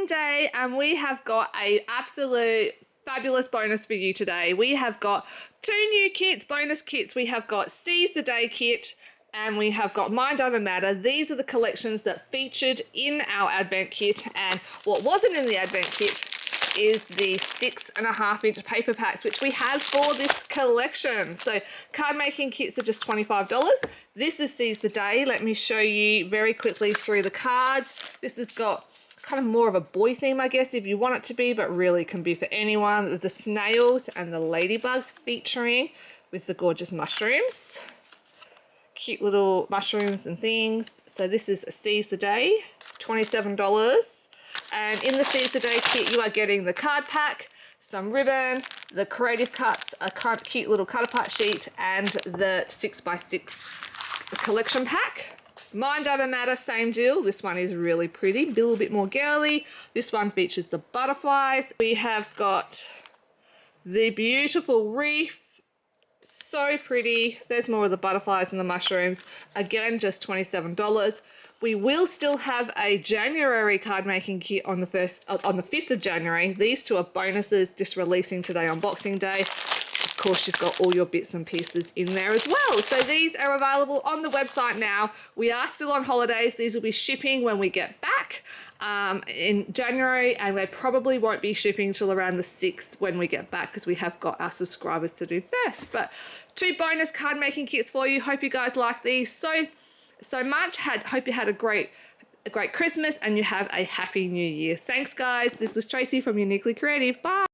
Day, and we have got a absolute fabulous bonus for you today. We have got 2 new kits, bonus kits. We have got Seize the Day kit and we have got Mind Over Matter. These are the collections that featured in our Advent kit, and what wasn't in the Advent kit is the 6.5-inch paper packs, which we have for this collection. So card making kits are just $25. This is Seize the Day. Let me show you very quickly through the cards. This has got kind of more of a boy theme, I guess, if you want it to be, but really can be for anyone, with the snails and the ladybugs featuring with the gorgeous mushrooms. Cute little mushrooms and things. So this is Seize the Day, $27. And in the Seize the Day kit, you are getting the card pack, some ribbon, the creative cuts, a cute little cut apart sheet, and the 6x6 collection pack. Mind Over Matter, same deal. This one is really pretty, a little bit more girly. This one features the butterflies. We have got the beautiful wreath, so pretty. There's more of the butterflies and the mushrooms. Again, just $27. We will still have a January card making kit on the 5th of January. These 2 are bonuses, just releasing today on Boxing Day. Of course, you've got all your bits and pieces in there as well. So these are available on the website now. We are still on holidays. These will be shipping when we get back in January, and they probably won't be shipping till around the 6th when we get back, because we have got our subscribers to do first. But 2 bonus card making kits for you. Hope you guys like these so much. Hope you had a great Christmas and you have a happy new year. Thanks guys. This was Tracy from Uniquely Creative. Bye.